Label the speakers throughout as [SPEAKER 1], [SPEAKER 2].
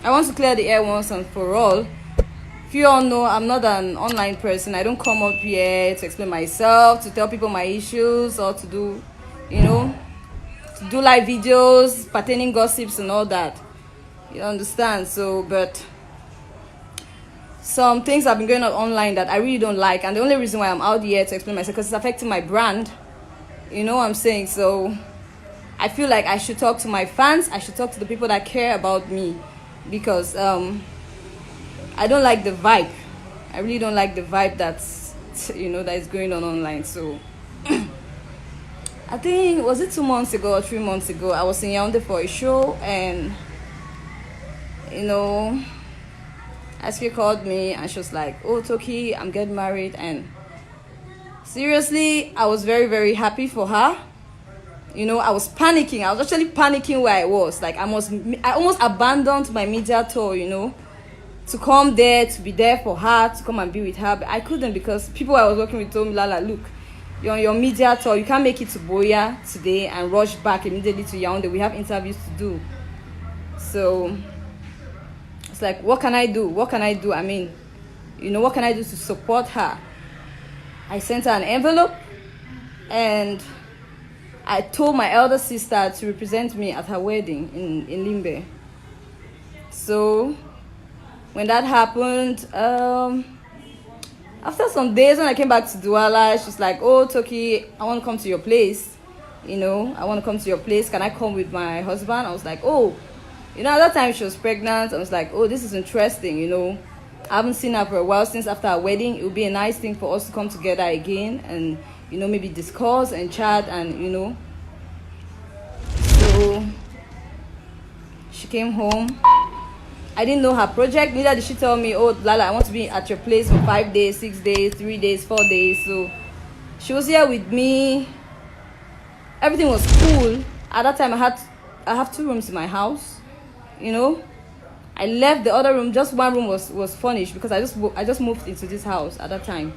[SPEAKER 1] I want to clear the air once and for all. If you all know, I'm not an online person. I don't come up here to explain myself, to tell people my issues, or to do, to do live videos, pertaining gossips and all that. You understand? So, but some things have been going on online that I really don't like, and the only reason why I'm out here to explain myself because it's affecting my brand. You know what I'm saying? So I feel like I should talk to my fans. I should talk to the people that care about me, because I don't like the vibe. I really don't like the vibe that's that is going on online. So I think, was it 2 months ago or 3 months ago, I was in Yaoundé for a show, and ASKIA called me and she was like, "Oh, Toki, I'm getting married." And seriously, I was very, very happy for her. I was panicking. I was actually panicking where I was. Like, I almost abandoned my media tour, to come there, to be there for her, to come and be with her. But I couldn't, because people I was working with told me, "Lala, look, you're on your media tour. You can't make it to Boya today and rush back immediately to Yaoundé. We have interviews to do." So it's like, what can I do? What can I do? I mean, what can I do to support her? I sent her an envelope, and I told my elder sister to represent me at her wedding in Liby. So when that happened, after some days, when I came back to Douala, she's like, "Oh, Toki, I want to come to your place. I want to come to your place. Can I come with my husband?" I was like, "Oh." At that time she was pregnant. I was like, "Oh, this is interesting, I haven't seen her for a while, since after our wedding. It would be a nice thing for us to come together again and, maybe discuss and chat and, So she came home. I didn't know her project. Neither did she tell me, "Oh, Lala, I want to be at your place for 5 days, 6 days, 3 days, 4 days. So she was here with me. Everything was cool. At that time, I have 2 rooms in my house. I left the other room. Just one room was furnished, because I just moved into this house at that time.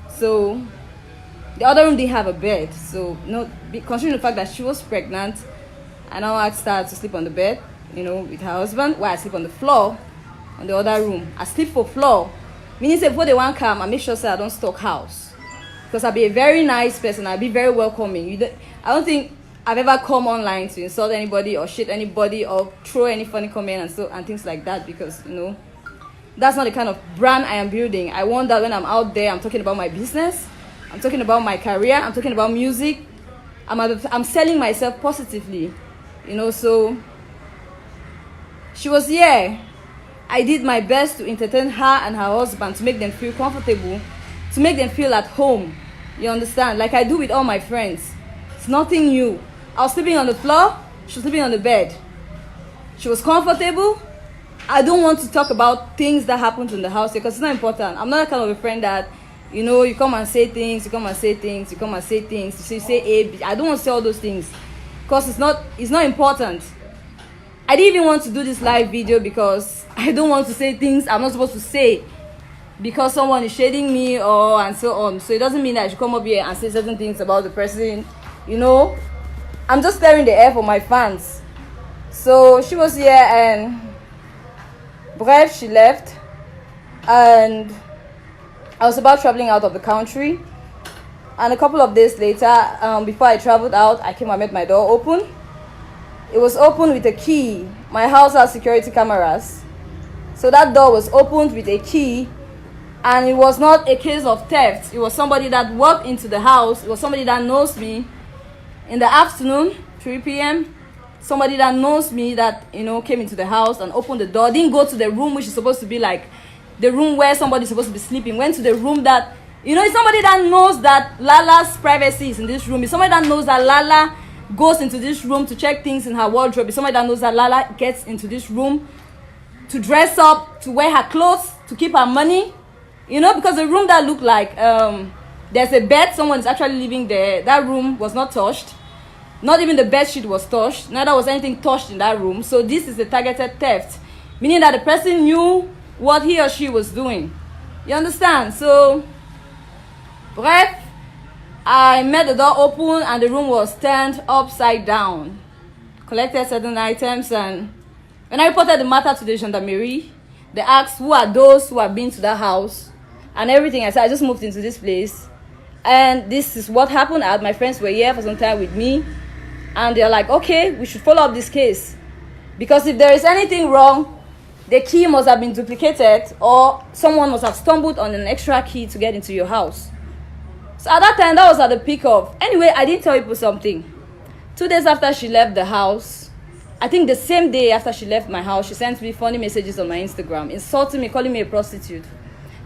[SPEAKER 1] So the other room didn't have a bed. So considering the fact that she was pregnant, I now asked her to sleep on the bed, with her husband, while I sleep on the floor on the other room. I sleep for floor, meaning say before they want come, I make sure I don't stalk house, because I'll be a very nice person. I'll be very welcoming. I don't think I've ever come online to insult anybody or shit anybody or throw any funny comment and things like that, because that's not the kind of brand I am building. I want that when I'm out there, I'm talking about my business, I'm talking about my career, I'm talking about music, I'm selling myself positively, So she was here. I did my best to entertain her and her husband, to make them feel comfortable, to make them feel at home. You understand? Like I do with all my friends. It's nothing new. I was sleeping on the floor, she was sleeping on the bed. She was comfortable. I don't want to talk about things that happened in the house, because it's not important. I'm not the kind of a friend that, you come and say things, you come and say things, you come and say things, you say A, B. I don't want to say all those things, because it's not important. I didn't even want to do this live video, because I don't want to say things I'm not supposed to say, because someone is shading me and so on. So it doesn't mean that I should come up here and say certain things about the person, I'm just clearing the air for my fans. So she was here, and bref, she left, and I was about traveling out of the country. And a couple of days later, before I traveled out, I came and met my door open. It was open with a key. My house has security cameras, so that door was opened with a key, and it was not a case of theft. It was somebody that walked into the house. It was somebody that knows me. In the afternoon, 3 p.m., somebody that knows me that, came into the house and opened the door. Didn't go to the room, which is supposed to be like the room where somebody's supposed to be sleeping. Went to the room that, it's somebody that knows that Lala's privacy is in this room. It's somebody that knows that Lala goes into this room to check things in her wardrobe. It's somebody that knows that Lala gets into this room to dress up, to wear her clothes, to keep her money. Because the room that looked like there's a bed, someone is actually living there. That room was not touched. Not even the bed sheet was touched. Neither was anything touched in that room. So this is a targeted theft, meaning that the person knew what he or she was doing. You understand? So, bref, I made the door open and the room was turned upside down. collected certain items, and when I reported the matter to the gendarmerie, they asked who are those who have been to that house and everything. I said I just moved into this place, and this is what happened. My friends were here for some time with me, and they're like, okay, we should follow up this case, because if there is anything wrong, the key must have been duplicated, or someone must have stumbled on an extra key to get into your house. So at that time, that was at the peak of. Anyway, I didn't tell people something. 2 days after she left the house, I think the same day after she left my house, she sent me funny messages on my Instagram, insulting me, calling me a prostitute,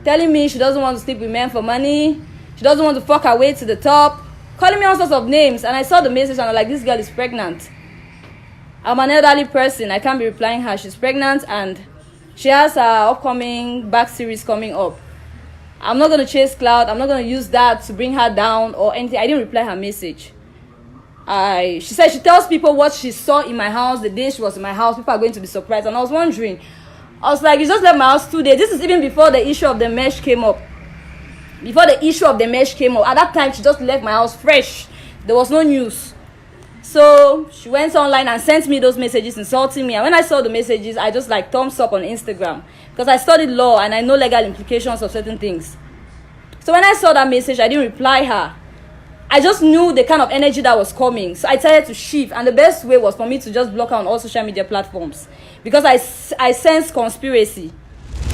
[SPEAKER 1] telling me she doesn't want to sleep with men for money, she doesn't want to fuck her way to the top, calling me all sorts of names. And I saw the message and I'm like, this girl is pregnant. I'm an elderly person. I can't be replying her. She's pregnant and she has her upcoming back series coming up. I'm not going to chase clout. I'm not going to use that to bring her down or anything. I didn't reply her message. She said she tells people what she saw in my house the day she was in my house. People are going to be surprised. And I was wondering. I was like, you just left my house 2 days. This is even before the issue of the mesh came up. Before the issue of the mesh came up. At that time, she just left my house fresh. There was no news. So she went online and sent me those messages insulting me. And when I saw the messages, I just like thumbs up on Instagram, because I studied law and I know legal implications of certain things. So when I saw that message, I didn't reply her. I just knew the kind of energy that was coming. So I decided to shift. And the best way was for me to just block her on all social media platforms, because I sensed conspiracy.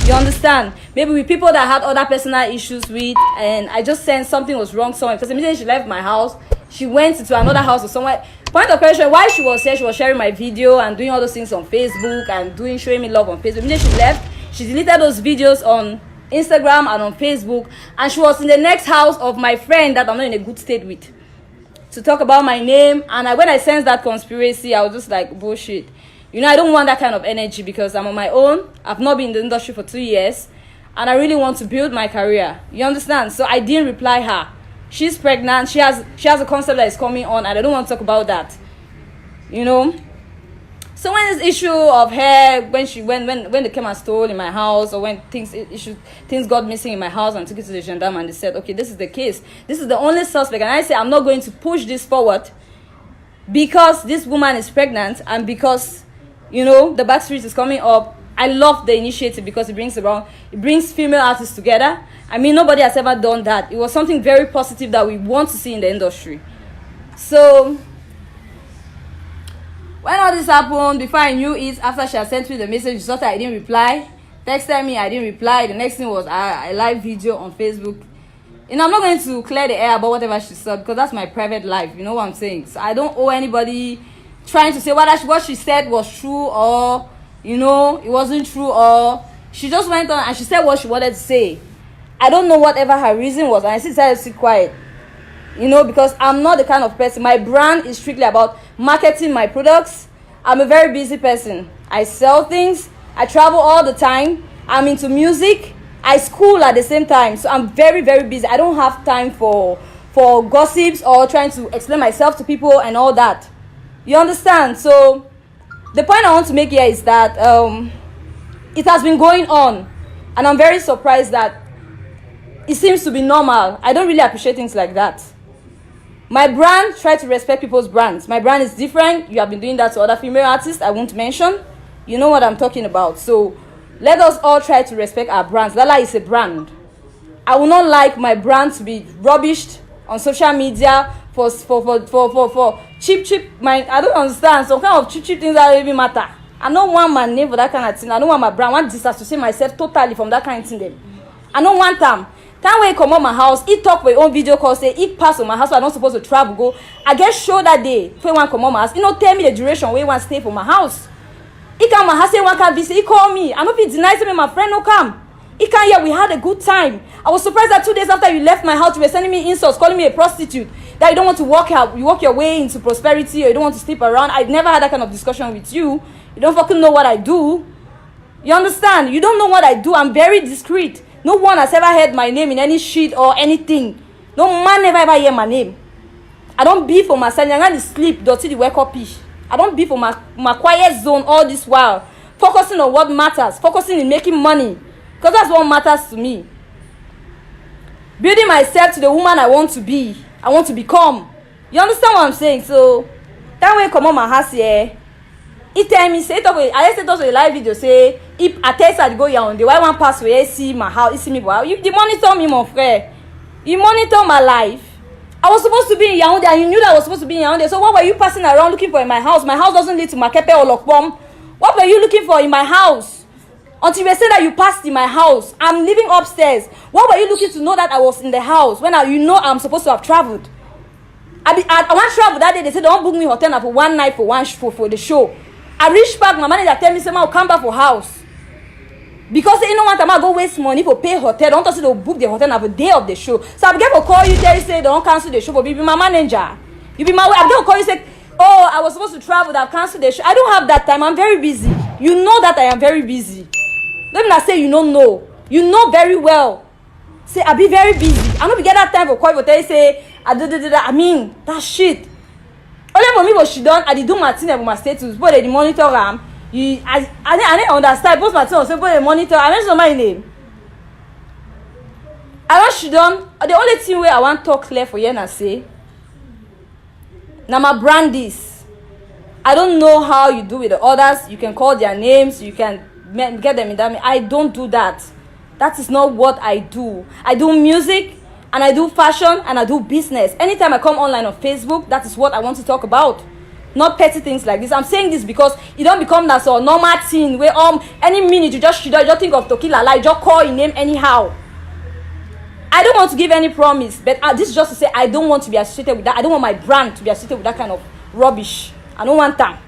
[SPEAKER 1] You understand? Maybe with people that I had other personal issues with, and I just sensed something was wrong somewhere. Because immediately she left my house, she went to another house or somewhere. Point of question, while she was here, she was sharing my video and doing all those things on Facebook and showing me love on Facebook. Immediately she left, she deleted those videos on Instagram and on Facebook, and she was in the next house of my friend that I'm not in a good state with to talk about my name. And when I sensed that conspiracy, I was just like, bullshit. You know, I don't want that kind of energy, because I'm on my own. I've not been in the industry for 2 years, and I really want to build my career. You understand? So I didn't reply her. She's pregnant. She has a concept that is coming on, and I don't want to talk about that. You know. So when this issue of her, when they came and stole in my house, or when things got missing in my house, and took it to the gendarme, and they said, okay, this is the case. This is the only suspect, and I say I'm not going to push this forward, because this woman is pregnant, and because, you know, the back street is coming up. I love the initiative because it brings female artists together. I mean, nobody has ever done that. It was something very positive that we want to see in the industry. So when all this happened, before I knew it, after she had sent me the message, she thought I didn't reply. Texted me, I didn't reply. The next thing was a live video on Facebook. You know, I'm not going to clear the air about whatever she said, because that's my private life. You know what I'm saying? So I don't owe anybody trying to say whether what she said was true, or, you know, it wasn't true, or she just went on and she said what she wanted to say. I don't know whatever her reason was, and I still decided to sit quiet. You know, because I'm not the kind of person. My brand is strictly about marketing my products. I'm a very busy person. I sell things. I travel all the time. I'm into music. I school at the same time. So I'm very, very busy. I don't have time for gossips or trying to explain myself to people and all that. You understand? So the point I want to make here is that it has been going on, and I'm very surprised that it seems to be normal. I don't really appreciate things like that. My brand, try to respect people's brands. My brand is different. You have been doing that to other female artists I won't mention. You know what I'm talking about. So let us all try to respect our brands. Lala is a brand. I will not like my brand to be rubbished on social media for cheap I don't understand. Some kind of cheap things that don't even matter. I don't want my name for that kind of thing. I don't want my brand. I want to disassociate myself totally from that kind of thing. Then I don't want them. Time when he come on my house, he talk for your own video call, say he pass on my house, so I'm not supposed to travel go. I get show that day. If you want come on my house, you know, tell me the duration where you want to stay for my house. He come my house, say one can visit, he call me. I don't feel denied me, my friend no come. He can't hear, we had a good time. I was surprised that 2 days after you left my house, you were sending me insults, calling me a prostitute. That you don't want to walk your way into prosperity, or you don't want to sleep around. I've never had that kind of discussion with you. You don't fucking know what I do. You understand? You don't know what I do. I'm very discreet. No one has ever heard my name in any shit or anything. No man ever hear my name. I don't be for my son. I'm going to sleep, dirty the wake up. I don't be for my quiet zone all this while. Focusing on what matters. Focusing in making money. Because that's what matters to me. Building myself to the woman I want to be. I want to become. You understand what I'm saying? So, That way come on my house here. He tell me say I just also a live video say if I test her to go Yaounde, why one pass where see my house, you see me but you monitor me mon frère. You monitor my life. I was supposed to be in Yaounde and you knew that I was supposed to be in Yaounde. So what were you passing around looking for in my house? My house doesn't lead to Makepe or Lokpom. What were you looking for in my house? Until you said that you passed in my house. I'm living upstairs. What were you looking to know that I was in the house when you know I'm supposed to have traveled? I want to travel that day. They said don't book me hotel for one night for the show. I reached back. My manager tell me say I'll come back for house because they don't want to go waste money for pay hotel. Don't say they'll book the hotel for the day of the show. So I'm going to call you tell you say don't cancel the show. But you be my manager. You be my. I'm going to call you say oh I was supposed to travel. I've canceled the show. I don't have that time. I'm very busy. You know that I am very busy. Let me not say you don't know. You know very well. Say I be very busy. I don't get that time for call you tell you say I mean that shit. Only for me what she done I did do my thing with my status but they monitor am. I didn't understand post my thing say but they monitor I mention my name. I want she done the only thing where I want talk clear for you and say now my brand is I don't know how you do with the others. You can call their names, you can get them in that. I don't do that. That is not what I do. I do music and I do fashion and I do business. Anytime I come online on Facebook, that is what I want to talk about. Not petty things like this. I'm saying this because it don't become that sort of normal thing where any minute you just think of TOKI LALA, you just call your name anyhow. I don't want to give any promise, but this is just to say I don't want to be associated with that. I don't want my brand to be associated with that kind of rubbish. I don't want them.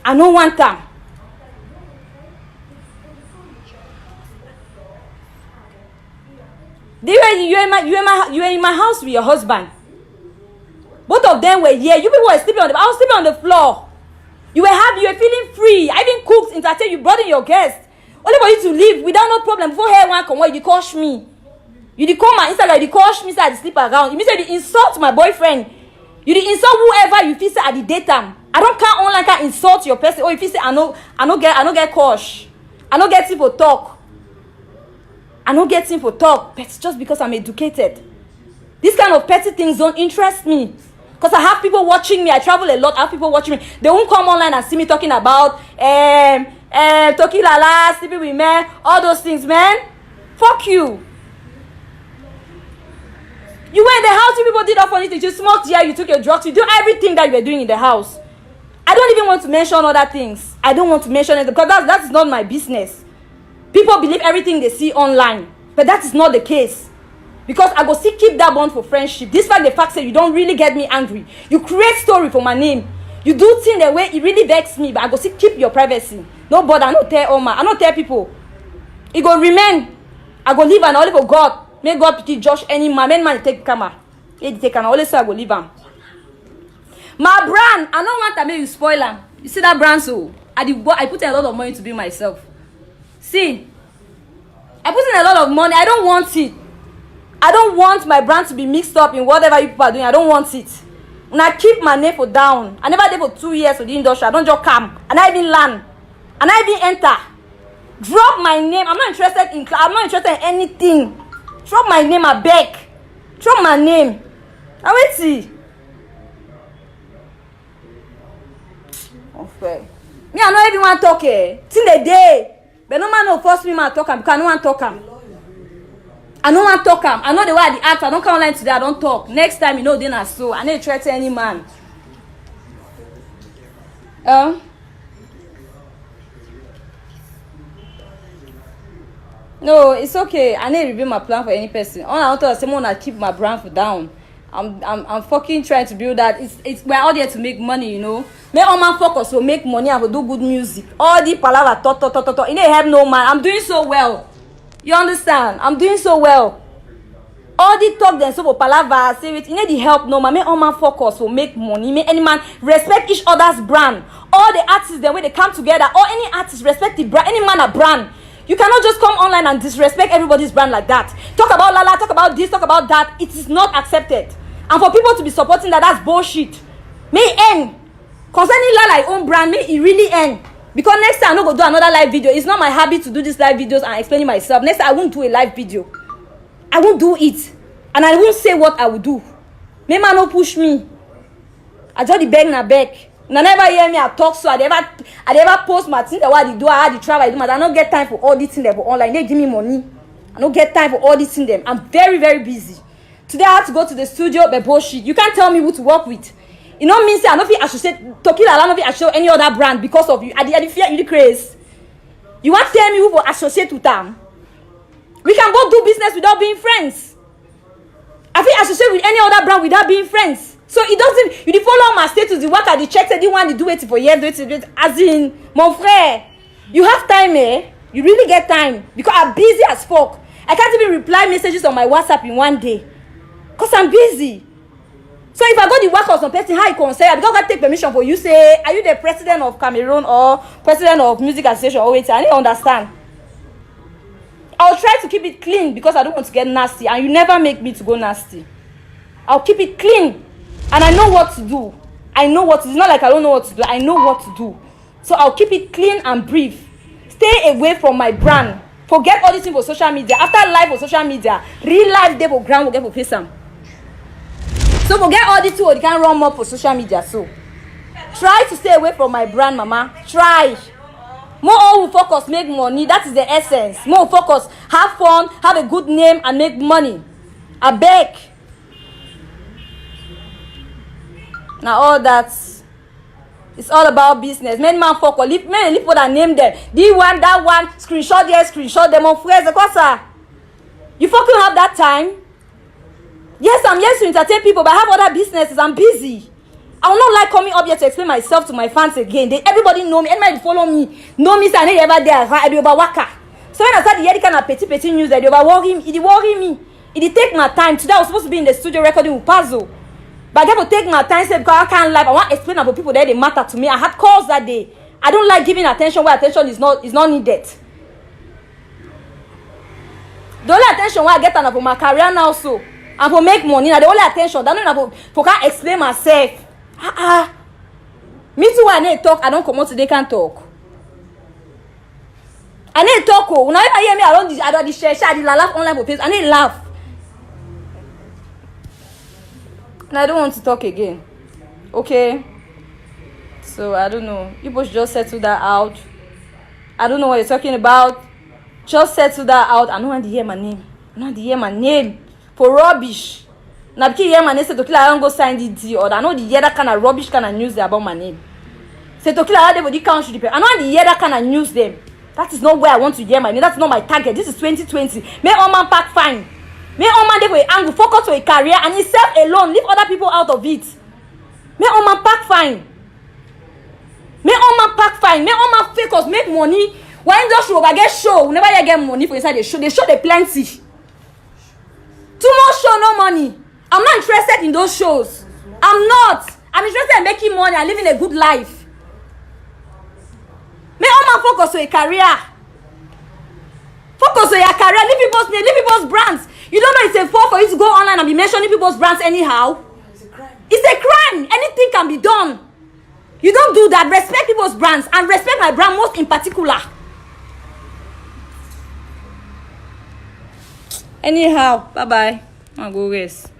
[SPEAKER 1] I don't want them. You were in my house with your husband. Both of them were here. You people were sleeping I was sleeping on the floor. You were happy. You were feeling free. I even cooked, entertained. You brought in your guests. Only for you to leave without no problem. Before hair one come, you coach me. You did come my Instagram. You coach me. So I sleep around. You mean say you insult my boyfriend. You did insult whoever you feel say at the daytime. I don't can't online can insult your person. Or if you say I no get coach. I no get people talk. I don't get him for talk, but just because I'm educated. These kind of petty things don't interest me. Because I have people watching me. I travel a lot. I have people watching me. They won't come online and see me talking about TOKI LALA, sleeping with men, all those things, man. Fuck you. You were in the house, you people did all funny things. You smoked here, you took your drugs, you do everything that you were doing in the house. I don't even want to mention other things. I don't want to mention it because that is not my business. People believe everything they see online, but that is not the case. Because I go still keep that bond for friendship. Despite the fact that you don't really get me angry. You create story for my name. You do things the way it really vexes me, but I go still keep your privacy. No bother, I don't tell Oma, I don't tell people. It go remain. I go leave and only for God. May God pity Josh any man. Man take camera. He take and always say I go leave him. My brand, I don't want to make you spoil am. You see that brand so? I put in a lot of money to be myself. See, I put in a lot of money. I don't want it. I don't want my brand to be mixed up in whatever you people are doing. I don't want it. And I keep my name for down. I never did for 2 years for the industry. I don't just come. And I even learn. And I even enter. Drop my name. I'm not interested in anything. Drop my name, I beg. Drop my name. I wait see. Okay. Me, I know everyone talk till the day. But no man no force me man talk because I don't want to talk am. I don't want to talk am. I know the way I dey act. I don't come online today. I don't talk. Next time you know then I so. I need to threaten any man. No, it's okay. I need to reveal my plan for any person. All I want to say, I want to keep my brand for down. I'm fucking trying to build that. We're out there to make money, you know. Make all man focus to make money and do good music. All the palava talk. It ain't help no man. I'm doing so well. You understand? I'm doing so well. All the talk then so for palava, say it. You need the help no man. Make all man focus to make money. Make any man respect each other's brand. All the artists the way they come together. Or any artist respect the brand. Any man a brand. You cannot just come online and disrespect everybody's brand like that. Talk about Lala, talk about this, talk about that. It is not accepted. And for people to be supporting that, that's bullshit. May end. Concerning Lala's own brand, may it really end. Because next time I'm not going to do another live video. It's not my habit to do these live videos and explaining myself. Next time I won't do a live video. I won't do it. And I won't say what I will do. May man not push me. I just the beg na beg. Na never hear me I talk so I never post my thing that what I do, I had the travel I do, but I don't get time for all these things that online. They give me money. I don't get time for all these things them. I'm very, very busy. Today I have to go to the studio, but bullshit. You can't tell me who to work with. You know means I don't feel associate TOKI LALA, I don't feel associate any other brand because of you. I the fear you the craze. You want to tell me who will associate with them? We can both do business without being friends. I feel associate with any other brand without being friends. So it doesn't. You follow my status, the work at the check, they want to do it for years, do it. As in, mon frère, you have time, eh? You really get time because I'm busy as fuck. I can't even reply messages on my WhatsApp in one day because I'm busy. So if I got the work of some person, how you can say, because I take permission for you, say, are you the president of Cameroon or president of Music Association? Oh, wait, I didn't understand. I'll try to keep it clean because I don't want to get nasty, and you never make me to go nasty. I'll keep it clean, and I know what to do. I know what to do. It's not like I don't know what to do. I know what to do. So I'll keep it clean and brief. Stay away from my brand. Forget all this thing for social media. After life for social media, real life they will ground will get for face them. So forget all this or you can run more for social media. So try to stay away from my brand, mama. Try. More will focus, make money. That is the essence. More focus, have fun, have a good name, and make money. I beg. Now all that, it's all about business. Men man focus. Leave what I name them. The one, that one, screenshot here, screenshot them on friends. You fucking have that time. Yes, I'm here to entertain people, but I have other businesses. I'm busy. I will not like coming up here to explain myself to my fans again. Everybody know me. Anybody follow me. Know me, so I never there. I be over waka. So when I start hearing kind of petty news, that they over worry me. It worry me. It take my time. Today I was supposed to be in the studio recording with Puzzle. But I got to take my time because I can't live. I want to explain about people that they matter to me. I had calls that day. I don't like giving attention where attention is not needed. The only attention where I get for my career now, so and for make money. Now the only attention that not for can't explain myself. Me too. I need to talk. I don't come out today. Can't talk. I need to talk. Oh, now if I hear me, I don't share. I laugh online for face. I need to laugh. And I don't want to talk again. Okay. So I don't know. You both just settle that out. I don't know what you're talking about. Just settle that out. I don't want to hear my name. I don't want to hear my name for rubbish. Now because hear my name, say TOKI LALA, I don't go sign the deal. Or I know the hear that kind of rubbish kind of news about my name. Say TOKI LALA, they body count the people. I know the hear that kind of news them. That is not where I want to hear my name. That's not my target. This is 2020. Make all man pack fine. Make all man they will angle focus on a career and himself alone. Leave other people out of it. Make all man pack fine. Make all man pack fine. Make all man focus. Make money. Why industry over get show? We never get money for inside the show. They show the plenty. Too much show, no money. I'm not interested in those shows. I'm not. I'm interested in making money and living a good life. Make all man focus on a career. Focus on your career. Leave people's name. Leave people's brands. You don't know it's a fault for you to go online and be mentioning people's brands anyhow. It's a crime. It's a crime. Anything can be done. You don't do that. Respect people's brands and respect my brand most in particular. Anyhow, bye-bye. I'll go rest.